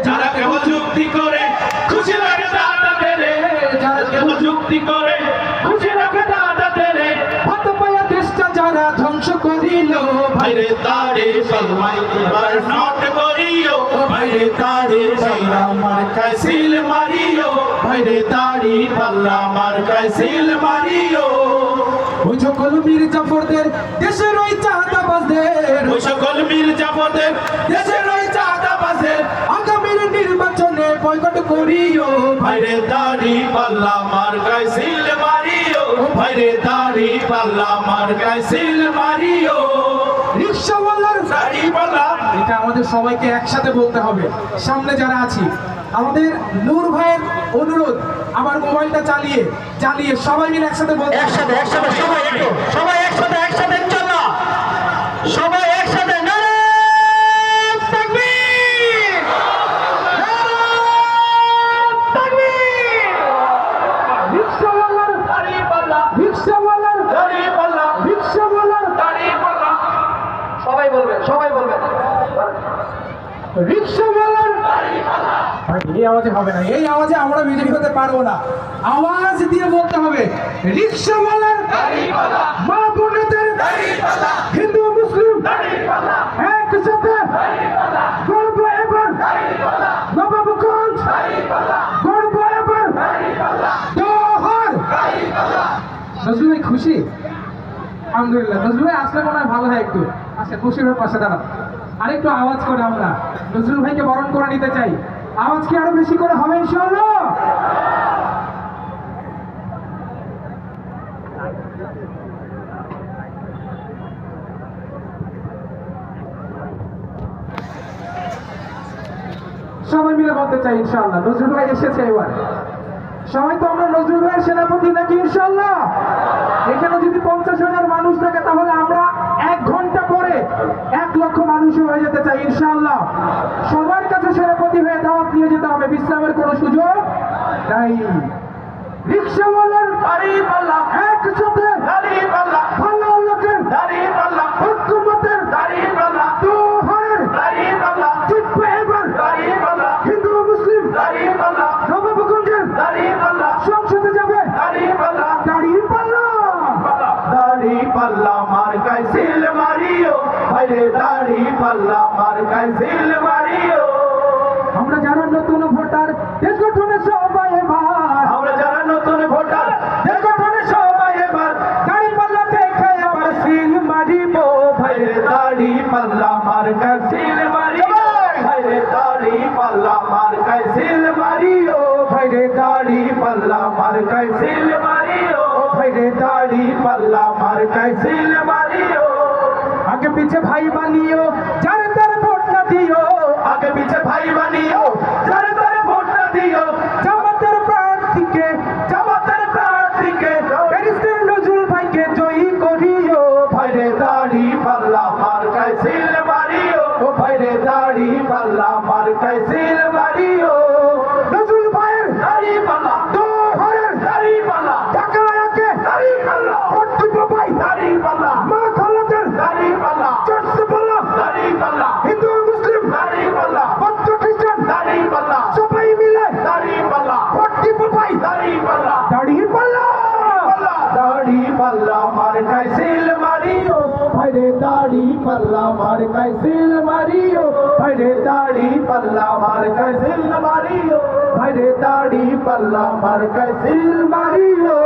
যারা কেবল যুক্তি করে খুশি রাখে দাদাদের, যারা কেবল যুক্তি করে খুশি রাখে দাদাদের, হাত পায়া দেশটা যারা ধ্বংস করিল, ভাইরে তারে সলমাই এবার নট করিও, ভাইরে তারে পাল্লা মার্কায় সিল মারিও, ভাইরে তারি পাল্লা মার্কায় সিল মারিও। ওই সকল মীর জাফরদের দেশের ওই চাঁদাবাজদের, ওই সকল মীর জাফরদের দেশের ওই চাঁদাবাজদের আগামীর নির্বাচনে বয়কট করিও, ভাইরে দাড়ি পাল্লা মার্কায় সিল মারিও, ভাইরে দাড়ি পাল্লা মার্কায় সিল মারিও। রিকশাওয়ালার দাড়ি পাল্লা, এটা আমাদের সবাইকে একসাথে বলতে হবে। সামনে যারা আছি আমাদের নূর ভাইয়ের অনুরোধ, আমার মোবাইলটা চালিয়ে সবাই মিলে একসাথে বলতে হবে। একসাথে একসাথে সবাই একটু সবাই একসাথে একসাথে ইনশাআল্লাহ সবাই একসাথে নারায়ে তাকবীর নারায়ে তাকবীর। রিকশাওয়ালার দাড়ি পাল্লা, রিকশাওয়ালার দাড়ি পাল্লা, রিকশাওয়ালার দাড়ি পাল্লা, সবাই বলবেন সবাই বলবেন রিকশাওয়ালার দাড়ি পাল্লা। এই আওয়াজে হবে না, এই আওয়াজে আমরা বিজয়ী হতে পারবো না। আওয়াজ দিয়ে বলতে হবে রিকশাওয়ালার দাড়ি পাল্লা, মা বোনেদের দাড়ি পাল্লা, হিন্দু মুসলিম দাড়ি পাল্লা, একসাথে দাড়ি পাল্লা, গর্ব এবার দাড়ি পাল্লা, নবাবগঞ্জ দাড়ি পাল্লা, গর্ব এবার দাড়ি পাল্লা, দোহর। দাড়ি পাল্লা। নজরুল ভাই খুশি? আলহামদুলিল্লাহ। নজরুল ভাই আসলে মনে হয় ভালো হয় একটু। আচ্ছা খুশির পাশে দাঁড়ান, আরেকটু আওয়াজ করে আমরা নজরুল ভাইকে বরণ করে নিতে চাই। আওয়াজ কি আরো বেশি করে হবে ইনশাআল্লাহ? সবাই মিলে বলতে চাই ইনশাআল্লাহ। নজরুল ভাই এসেছে এবার। সবাই তো আমরা নজরুল ভাইয়ের সেনাপতি নাকি ইনশাআল্লাহ? এখানে যদি 50,000 মানুষ থাকে তাহলে আমরা 1 ঘন্টা পরে 1 লক্ষ মানুষ হয়ে যেতে চাই ইনশাআল্লাহ। সবার কাছে সেনাপতি হয়ে দাওয়াত নিয়ে যেতে হবে, বিশ্রামের কোনো সুযোগ নাই। রিকশাওয়ালার দাড়ি পাল্লা, একসাথে দাড়ি পাল্লা, ভালো লোকের দাড়ি পাল্লা, হুকুমতের দাড়ি পাল্লা, দোহরের দাড়ি পাল্লা, জিতবে এবার দাড়ি পাল্লা, হিন্দু মুসলিম দাড়ি পাল্লা, নবাবগঞ্জের দাড়ি পাল্লা, সংসদে যাবে দাড়ি পাল্লা, দাঁড়িয়ে পাল্লা। দাড়ি পাল্লা মার্কায় সিল মারিও, ভাইরে দাড়ি পাল্লা মার্কায় সিল মারিও। আমরা যারা নতুন ভোটার দেশ গঠনে সবাই এবার, আমরা যারা নতুন ভোটার দেশ গঠনে সবাই এবার দাঁড়ি পাল্লা দেখে আবার সিল মারিব। ভাইরে দাড়ি পাল্লা মার্কায় সিল মারিও, ভাইরে দাড়ি পাল্লা মার্কায় সিল মারিও, ভাইরে দাড়ি পাল্লা মার্কায় সিল মারিও, ভাইরে দাড়ি পাল্লা মার্কায় সিল মারিও। আগে পিছে ভাই বানিও, যার তার ভোট না দিও। আগে পিছে ভাই বানিও, যারে তারে ভোট না দিও। জামাতের প্রার্থীকে, জামাতের প্রার্থীকে ব্যারিস্টার নজরুল ভাইকে জয়ী করিও। ভাইরে দাড়ি পাল্লা মার্কায় সিল মারিও, ও ভাইরে দাড়ি পাল্লা মার্কায় সিল মারিও। নজরুল ভাইয়ের দাড়ি পাল্লা, দোহরের দাড়ি পাল্লা, টাকা একে দাড়ি পাল্লা, ভোট দিব ভাই। দাড়ি পাল্লা, মা খালাদের দাড়ি পাল্লা, চর্চ বলো, দাড়ি পাল্লা, হিন্দু মুসলিম দাড়ি পাল্লা, বৌদ্ধ খ্রিস্টান দাড়ি পাল্লা, সবাই মিলে দাড়ি পাল্লা, ভোট দিব ভাই। দাড়ি পাল্লা, দাঁড়িয়ে পাল্লা। দাড়ি পাল্লা মার্কায় সিল মারিও, ভাইরে দাড়ি পাল্লা মার্কায় সিল মারিও, ভাইরে দাড়ি পাল্লা মার্কায় সিল মারিও, ভাইরে দাড়ি পাল্লা মার্কায় সিল মারিও।